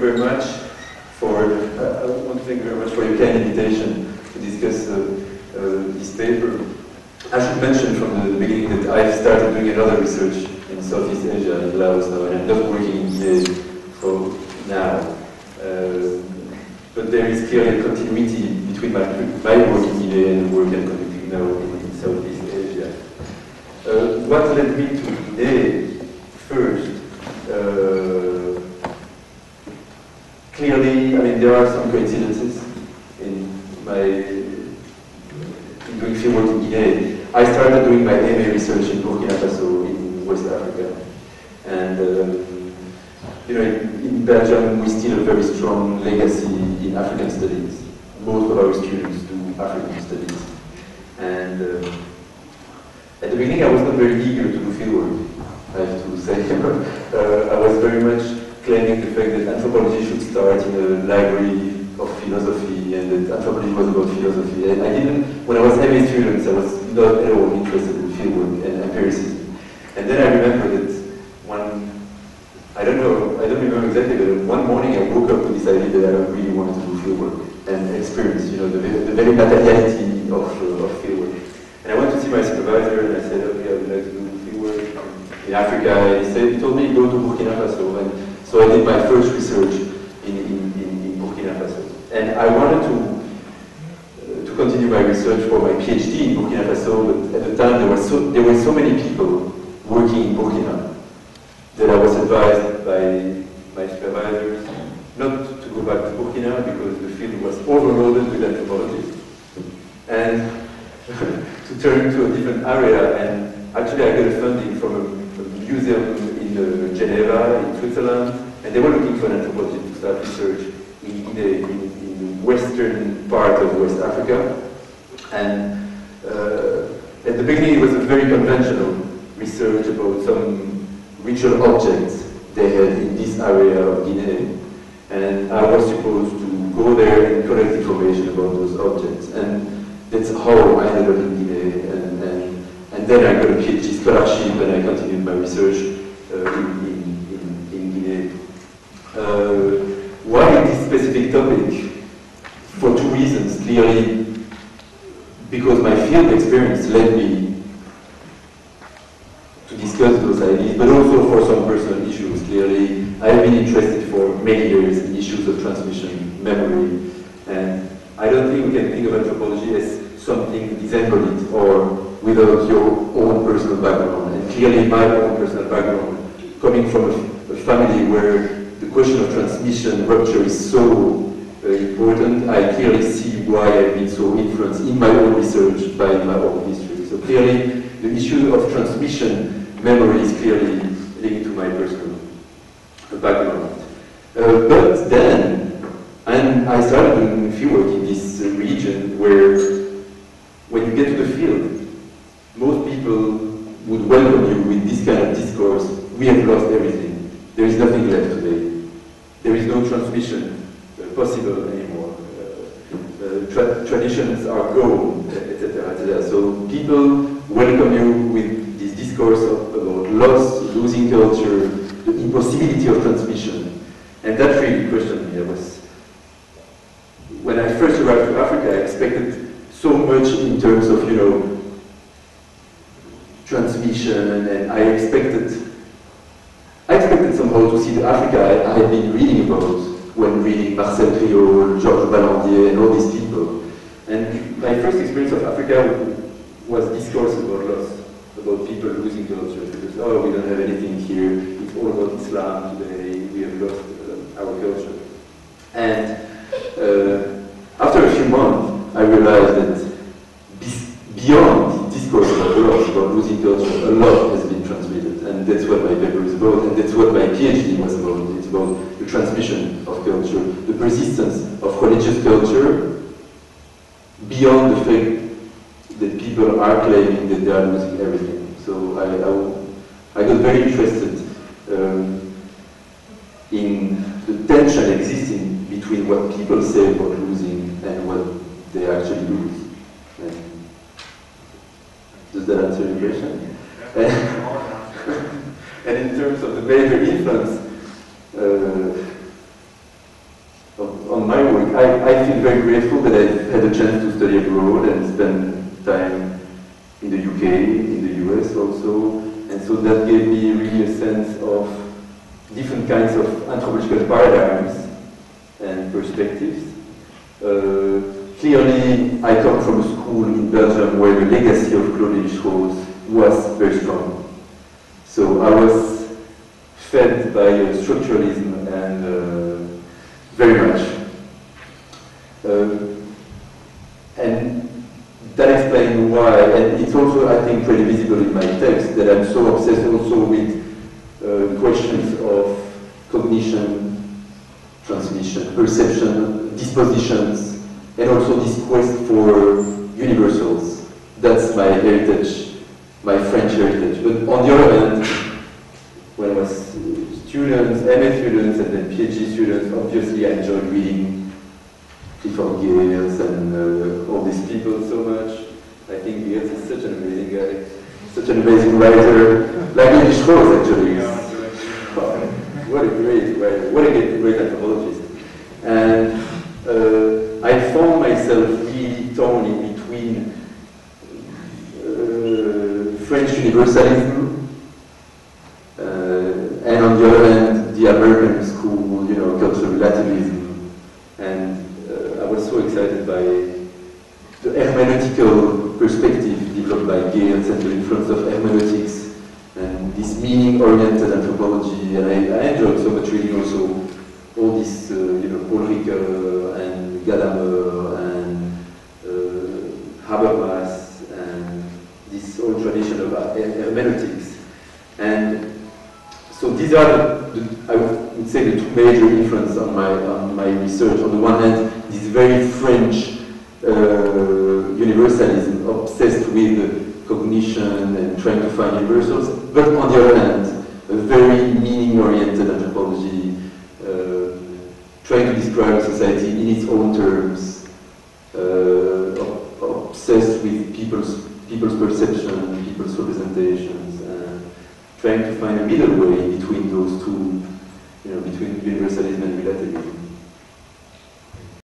very much for, I want to thank you very much for your kind invitation to discuss this paper. I should mention from the beginning that I've started doing another research in Southeast Asia, in Laos now, and I'm not working in Guinea for now. But there is clearly a continuity between my work in Guinea and the work I'm conducting now in Southeast Asia. What led me to Guinea first? Clearly, I mean, there are some coincidences in doing fieldwork in Guinea. I started doing my MA research in Burkina Faso in West Africa, and you know, in Belgium we still have a very strong legacy in African studies. Most of our students do African studies, and at the beginning I was not very eager to do fieldwork, I have to say. I was very much claiming the fact that anthropology should start in a library of philosophy, and that anthropology was about philosophy. And I didn't, when I was MA student, I was not at all interested in fieldwork and empiricism. And then I remember that I don't remember exactly, but one morning I woke up with this idea that I really wanted to do fieldwork and experience, you know, the very materiality of fieldwork. And I went to see my supervisor and I said, okay, I would like to do fieldwork in Africa. And he told me go to Burkina Faso. And so I did my first research in Burkina Faso. And I wanted to continue my research for my PhD in Burkina Faso, but at the time there were so many people working in Burkina that I was advised by my supervisors not to go back to Burkina because the field was overloaded with anthropologists, and to turn to a different area. And actually I got a funding from a museum in Geneva, in Switzerland, and they were looking for an anthropologist to start research in the western part of West Africa. And at the beginning it was a very conventional research about some ritual objects they had in this area of Guinea, and I was supposed to go there and collect information about those objects, and that's how I ended up in Guinea, and then I got a PhD scholarship and I continued my research in Guinea. Why this specific topic? For two reasons. Clearly, because my field experience led me to discuss those ideas, but also for some personal issues. Clearly, I have been interested for many years in issues of transmission, memory, and I don't think we can think of anthropology as something disembodied or without your own personal background. And clearly, my own personal background, coming from a family where the question of transmission, rupture is so important, I clearly see why I've been so influenced in my own research by my own history. So clearly, the issue of transmission memory is clearly linked to my personal background. But then, I started doing fieldwork in this region where, when you get to the field, most people would welcome you with this kind of discourse: we have lost everything, there is nothing left today, there is no transmission possible anymore, traditions are gone, etc., etc. So people welcome you with this discourse about loss, losing culture, the impossibility of transmission, and that really questioned me. When I first arrived to Africa, I expected so much in terms of, you know, transmission, and I expected somehow to see the Africa I had been reading about when reading Marcel Criol, Georges Ballandier, and all these people. And my first experience of Africa was discourse about loss, about people losing culture, because, oh, we don't have anything here, it's all about Islam today, we have lost our culture. And after a few months, I realized that beyond discourse about loss, about losing culture, a lot has been transmitted, and that's what my paper is about, and that's what my PhD was about. It's about the transmission of culture, the persistence of religious culture beyond the fact that people are claiming that they are losing everything. So I got very interested in the tension existing between what people say about losing and what they actually lose. And does that answer your question? And in terms of the major influence, feel very grateful that I've had a chance to study abroad and spend time in the UK, in the US also, and so that gave me really a sense of different kinds of anthropological paradigms and perspectives. Clearly, I come from a school in Belgium where the legacy of Claude Lévi-Strauss was very strong. So I was fed by structuralism and very much. And that explains why, and it's also, I think, pretty visible in my text, that I'm so obsessed also with questions of cognition, transmission, perception, dispositions, and also this quest for universals. That's my heritage, my French heritage. But on the other hand, when I was students, MA students, and then PhD students, obviously I enjoyed reading Clifford Geertz and all these people so much. I think Geertz is such an amazing guy, such an amazing writer, like Lévi-Strauss actually. What a great writer, what a great anthropologist. And I found myself really torn in between French universalism and on the other hand, the American school, you know, cultural relativism. And I was so excited by the hermeneutical perspective developed by Geertz and the influence of hermeneutics and this meaning-oriented anthropology. And I enjoyed so much reading also all this, you know, Paul Ricoeur and Gadamer and Habermas and this whole tradition of hermeneutics. And so these are, I would say, the two major influences on my research. On the one hand, this very French universalism, obsessed with cognition and trying to find universals, but on the other hand, a very meaning-oriented anthropology, trying to describe society in its own terms, obsessed with people's perception, people's representations, and trying to find a middle way between those two, you know, between universalism and relativism.